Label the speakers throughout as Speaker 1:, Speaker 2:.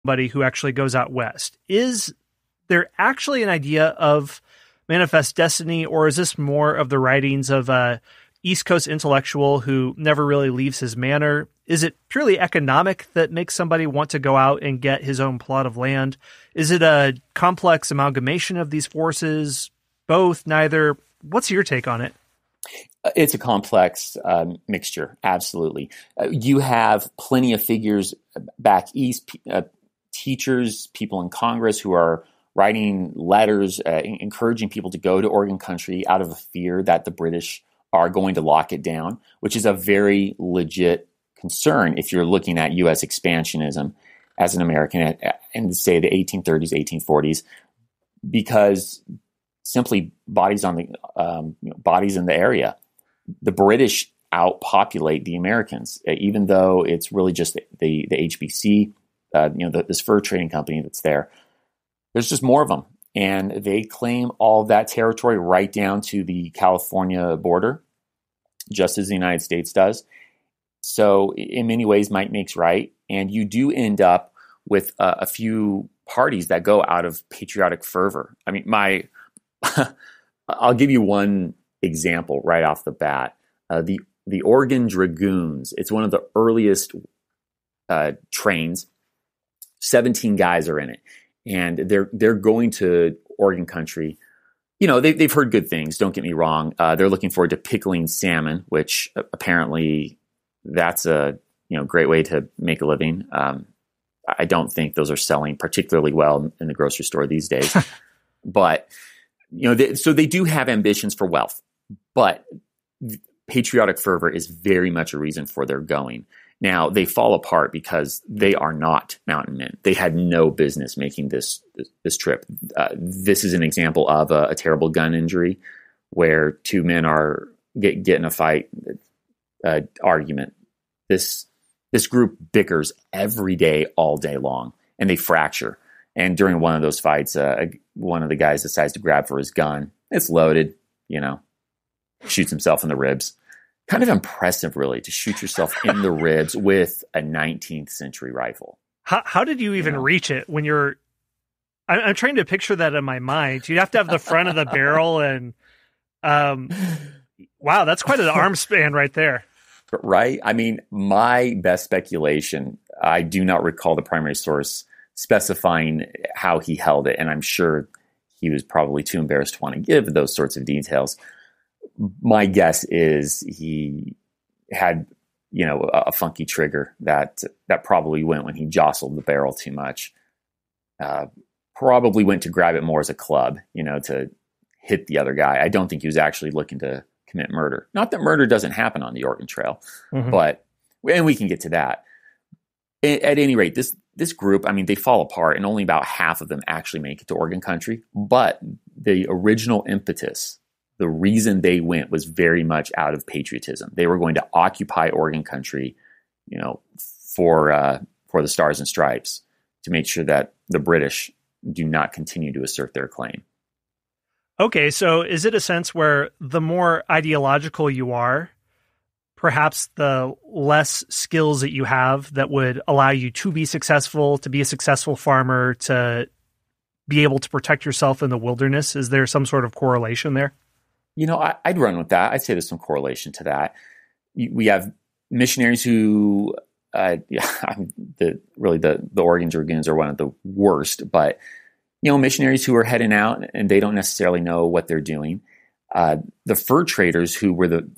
Speaker 1: somebody who actually goes out west. Is there actually an idea of manifest destiny, or is this more of the writings of a East Coast intellectual who never really leaves his manor? Is it purely economic that makes somebody want to go out and get his own plot of land? Is it a complex amalgamation of these forces? Both, neither? What's your take on it?
Speaker 2: It's a complex mixture, absolutely. You have plenty of figures back east, teachers, people in Congress who are writing letters, encouraging people to go to Oregon country out of a fear that the British are going to lock it down, which is a very legit concern if you're looking at U.S. expansionism as an American in, say, the 1830s, 1840s, because simply bodies on the bodies in the area. The British outpopulate the Americans, even though it's really just the HBC, this fur trading company that's there. There's just more of them, and they claim all of that territory right down to the California border, just as the United States does. So in many ways, might makes right, and you do end up with a few parties that go out of patriotic fervor. I mean, I'll give you one example right off the bat. The Oregon Dragoons. It's one of the earliest trains. 17 guys are in it, and they're going to Oregon country. They've heard good things. Don't get me wrong. They're looking forward to pickling salmon, which apparently that's a great way to make a living. I don't think those are selling particularly well in the grocery store these days. But so they do have ambitions for wealth, but patriotic fervor is very much a reason for their going. Now, they fall apart because they are not mountain men. They had no business making this trip. This is an example of a terrible gun injury where two men get in a fight, argument. This group bickers every day, all day long, and they fracture. And during one of those fights, one of the guys decides to grab for his gun. It's loaded, shoots himself in the ribs. Kind of impressive, really, to shoot yourself in the ribs with a 19th century rifle.
Speaker 1: How did you even reach it when you're... I'm trying to picture that in my mind. You'd have to have the front of the barrel and... wow, that's quite an arm span right there.
Speaker 2: Right? I mean, my best speculation, I do not recall the primary source specifying how he held it, and I'm sure he was probably too embarrassed to want to give those sorts of details. My guess is he had, a funky trigger that probably went when he jostled the barrel too much. Probably went to grab it more as a club, to hit the other guy. I don't think he was actually looking to commit murder. Not that murder doesn't happen on the Oregon Trail, but we can get to that. At any rate, this group, I mean, they fall apart, and only about half of them actually make it to Oregon country. But the original impetus, the reason they went, was very much out of patriotism. They were going to occupy Oregon country, for the Stars and Stripes, to make sure that the British do not continue to assert their claim.
Speaker 1: Okay, so is it a sense where the more ideological you are, perhaps the less skills that you have that would allow you to be successful, to be a successful farmer, to be able to protect yourself in the wilderness? Is there some sort of correlation there?
Speaker 2: I'd run with that. I'd say there's some correlation to that. We have missionaries who, the Oregon Dragoons are one of the worst, but, missionaries who are heading out and they don't necessarily know what they're doing. The fur traders, who were the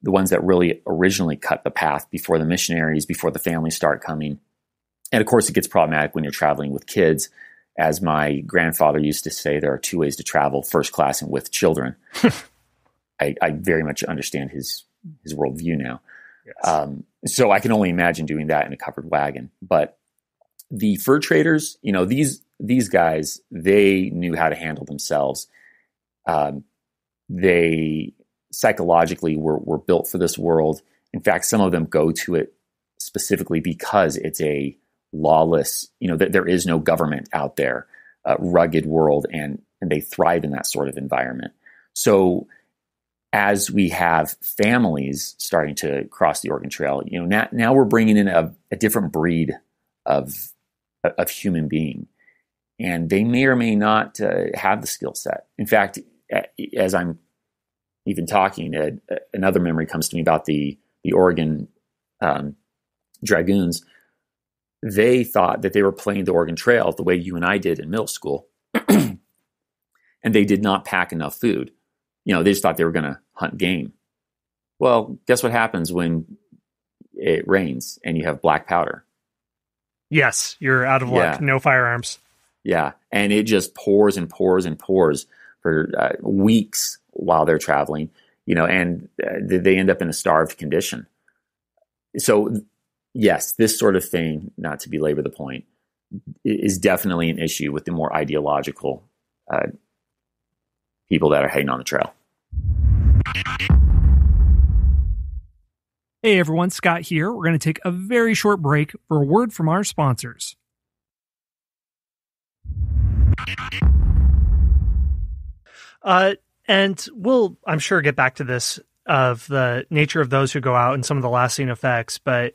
Speaker 2: ones that really originally cut the path before the missionaries, before the families start coming. And of course, it gets problematic when you're traveling with kids. As my grandfather used to say, there are two ways to travel: first class and with children. I very much understand his worldview now. Yes. So I can only imagine doing that in a covered wagon. But the fur traders, these guys, they knew how to handle themselves. They psychologically were built for this world. In fact, some of them go to it specifically because it's a lawless, there is no government out there, rugged world, and they thrive in that sort of environment. So as we have families starting to cross the Oregon Trail, now we're bringing in a different breed of of human being. And they may or may not have the skill set. In fact, as I'm even talking, another memory comes to me about the Oregon Dragoons. They thought that they were playing the Oregon Trail the way you and I did in middle school. And they did not pack enough food. They just thought they were going to hunt game. Well, guess what happens when it rains and you have black powder?
Speaker 1: Yes, you're out of luck. No firearms.
Speaker 2: Yeah, and it just pours and pours and pours for weeks while they're traveling, and they end up in a starved condition. So, yes, this sort of thing, not to belabor the point, is definitely an issue with the more ideological people that are heading on the trail.
Speaker 1: Hey everyone, Scott here. We're going to take a very short break for a word from our sponsors. And we'll, I'm sure, get back to this of the nature of those who go out and some of the lasting effects, but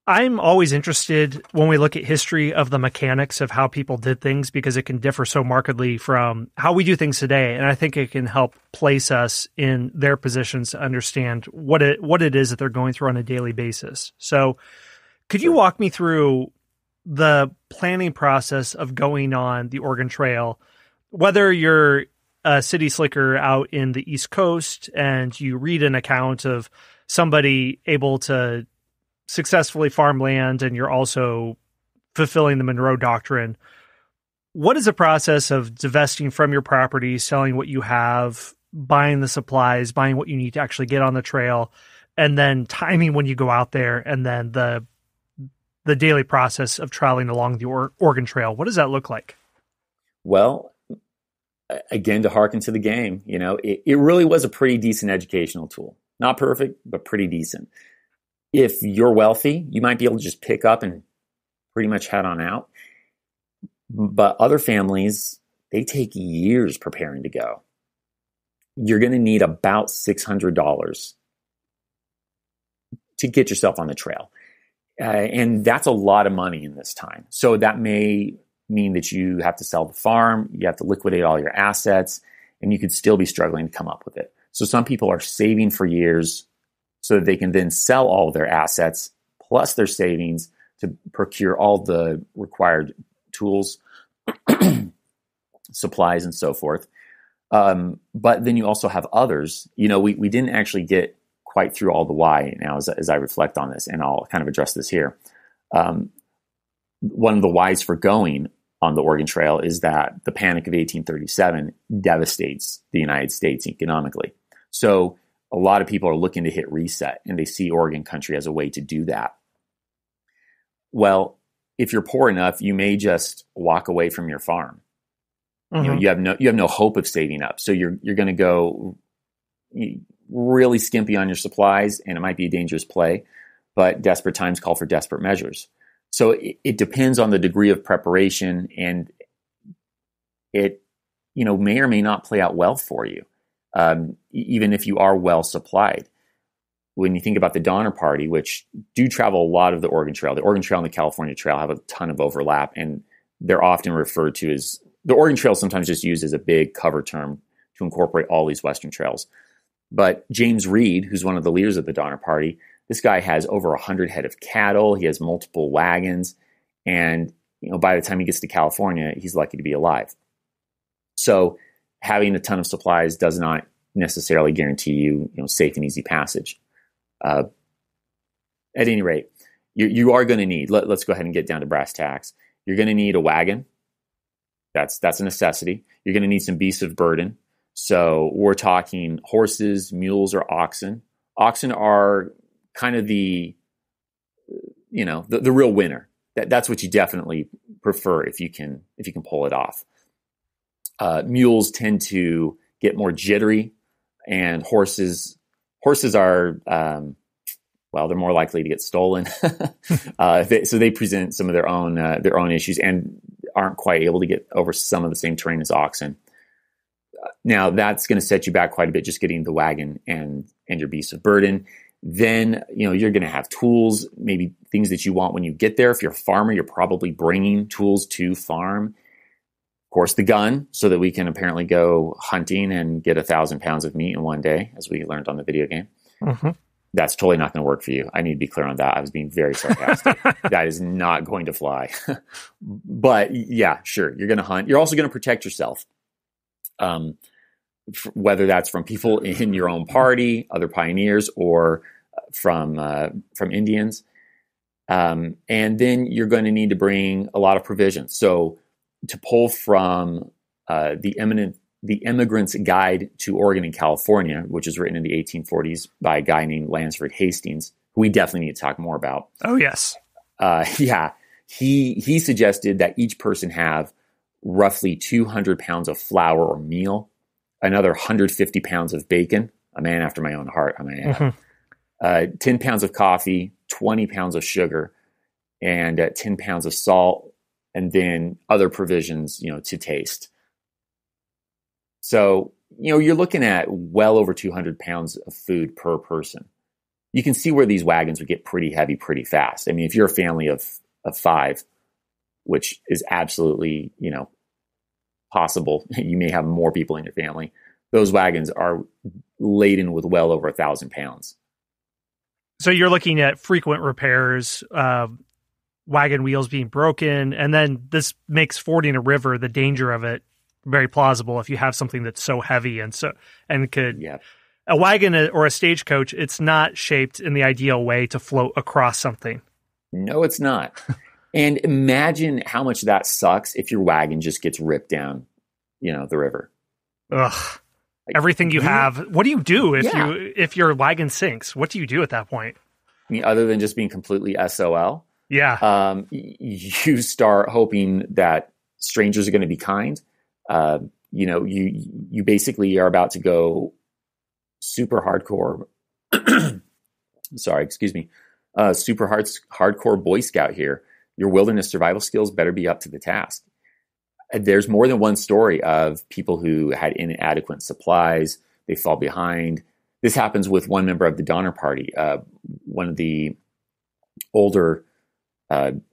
Speaker 1: I'm always interested when we look at history of the mechanics of how people did things, because it can differ so markedly from how we do things today. And I think it can help place us in their positions to understand what it is that they're going through on a daily basis. So could you walk me through the planning process of going on the Oregon Trail, whether you're a city slicker out in the East Coast and you read an account of somebody able to successfully farm land and you're also fulfilling the Monroe Doctrine? What is the process of divesting from your property, selling what you have, buying the supplies, buying what you need to actually get on the trail, and then timing when you go out there, and then the daily process of traveling along the Oregon Trail? What does that look like?
Speaker 2: Well, again, to hearken to the game, it really was a pretty decent educational tool. Not perfect, but pretty decent. If you're wealthy, you might be able to just pick up and pretty much head on out. But other families, they take years preparing to go. You're going to need about $600 to get yourself on the trail. And that's a lot of money in this time. So that may mean that you have to sell the farm, you have to liquidate all your assets, and you could still be struggling to come up with it. So some people are saving for years so that they can then sell all of their assets plus their savings to procure all the required tools, supplies, and so forth. But then you also have others. We didn't actually get quite through all the why now as I reflect on this, and I'll kind of address this here. One of the whys for going on the Oregon Trail is that the Panic of 1837 devastates the United States economically. So a lot of people are looking to hit reset, and they see Oregon country as a way to do that. Well, if you're poor enough, you may just walk away from your farm. Mm-hmm. You have no hope of saving up, so you're going to go really skimpy on your supplies, and it might be a dangerous play. But desperate times call for desperate measures. So it depends on the degree of preparation, and it may or may not play out well for you. Even if you are well supplied. When you think about the Donner Party, which do travel a lot of the Oregon Trail and the California Trail have a ton of overlap, and they're often referred to as, the Oregon Trail is sometimes just used as a big cover term to incorporate all these Western trails. But James Reed, who's one of the leaders of the Donner Party, this guy has over 100 head of cattle, he has multiple wagons, and by the time he gets to California, he's lucky to be alive. So having a ton of supplies does not necessarily guarantee you, safe and easy passage. At any rate, you are going to need, let's go ahead and get down to brass tacks. You're going to need a wagon. That's a necessity. You're going to need some beasts of burden. So we're talking horses, mules, or oxen. Oxen are kind of the real winner. That's what you definitely prefer if you can pull it off. Mules tend to get more jittery, and horses are, they're more likely to get stolen. So they present some of their own issues and aren't quite able to get over some of the same terrain as oxen. Now that's going to set you back quite a bit, just getting the wagon and your beasts of burden. Then, you're going to have tools, maybe things that you want when you get there. If you're a farmer, you're probably bringing tools to farm. Of course, the gun, so that we can apparently go hunting and get 1,000 pounds of meat in one day, as we learned on the video game.
Speaker 1: Mm-hmm.
Speaker 2: That's totally not going to work for you. I need to be clear on that. I was being very sarcastic. That is not going to fly. But yeah, sure. You're going to hunt. You're also going to protect yourself. Whether that's from people in your own party, other pioneers, or from Indians. And then you're going to need to bring a lot of provisions. So to pull from the Immigrant's Guide to Oregon and California, which was written in the 1840s by a guy named Lansford Hastings, who we definitely need to talk more about.
Speaker 1: Oh, yes.
Speaker 2: He suggested that each person have roughly 200 pounds of flour or meal, another 150 pounds of bacon, a man after my own heart, I might add, 10 pounds of coffee, 20 pounds of sugar, and 10 pounds of salt, and then other provisions, to taste. So, you're looking at well over 200 pounds of food per person. You can see where these wagons would get pretty heavy pretty fast. I mean, if you're a family of 5, which is absolutely, possible, you may have more people in your family. Those wagons are laden with well over 1,000 pounds.
Speaker 1: So you're looking at frequent repairs, wagon wheels being broken, and then this makes fording a river, the danger of it, very plausible if you have something that's so heavy a wagon or a stagecoach, it's not shaped in the ideal way to float across something.
Speaker 2: No, it's not. And imagine how much that sucks if your wagon just gets ripped down, the river.
Speaker 1: Ugh. Everything you have. What do you do if your wagon sinks? What do you do at that point?
Speaker 2: I mean, other than just being completely SOL?
Speaker 1: Yeah.
Speaker 2: You start hoping that strangers are going to be kind. You basically are about to go super hardcore. Sorry, excuse me. Super hardcore Boy Scout here. Your wilderness survival skills better be up to the task. There's more than one story of people who had inadequate supplies. They fall behind. This happens with one member of the Donner Party, one of the older, an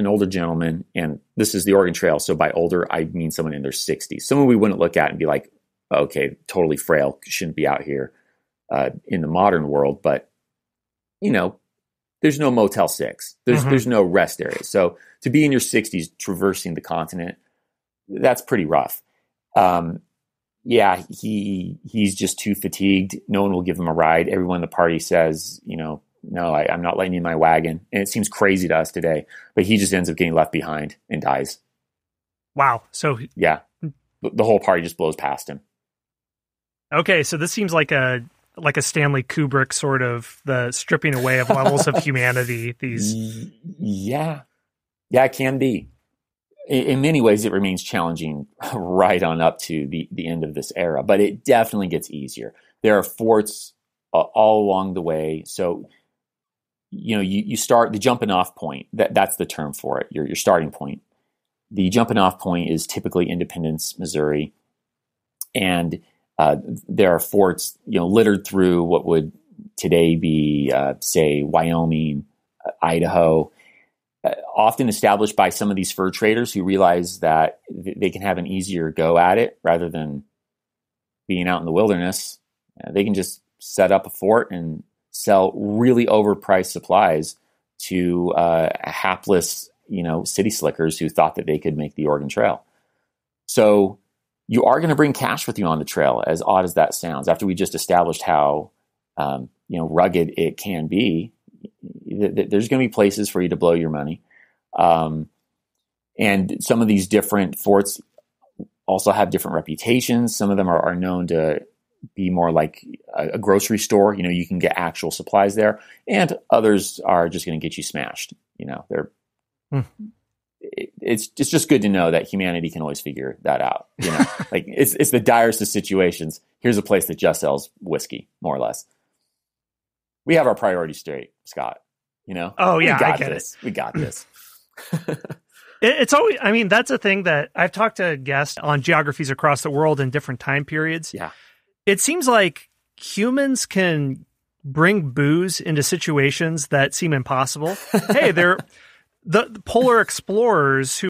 Speaker 2: older gentleman, and this is the Oregon Trail. So by older, I mean someone in their 60s, someone we wouldn't look at and be like, okay, totally frail, shouldn't be out here in the modern world. But, there's no Motel 6. There's no rest area. So to be in your 60s traversing the continent, that's pretty rough. He's just too fatigued. No one will give him a ride. Everyone in the party says, no, I'm not letting you in my wagon. And it seems crazy to us today, but he just ends up getting left behind and dies.
Speaker 1: Wow. So
Speaker 2: yeah, the whole party just blows past him. Okay.
Speaker 1: So this seems like a Stanley Kubrick sort of the stripping away of levels of humanity.
Speaker 2: Yeah, it can be. In many ways, it remains challenging right on up to the end of this era, but it definitely gets easier. There are forts all along the way. So, you start the jumping off point. That's the term for it. Your starting point. The jumping off point is typically Independence, Missouri, and there are forts, littered through what would today be, say, Wyoming, Idaho, often established by some of these fur traders who realize that they can have an easier go at it rather than being out in the wilderness. They can just set up a fort and sell really overpriced supplies to hapless, city slickers who thought that they could make the Oregon Trail. So you are going to bring cash with you on the trail, as odd as that sounds. After we just established how, rugged it can be, there's going to be places for you to blow your money. And some of these different forts also have different reputations. Some of them are known to be more like a grocery store. You can get actual supplies there, and others are just going to get you smashed. It's just good to know that humanity can always figure that out. Like it's the direst of situations. Here's a place that just sells whiskey, more or less. We have our priorities straight, Scott.
Speaker 1: Oh yeah, I get
Speaker 2: this. We got this.
Speaker 1: It's always, that's a thing that I've talked to guests on geographies across the world in different time periods.
Speaker 2: Yeah.
Speaker 1: It seems like humans can bring booze into situations that seem impossible. Hey, they're the polar explorers who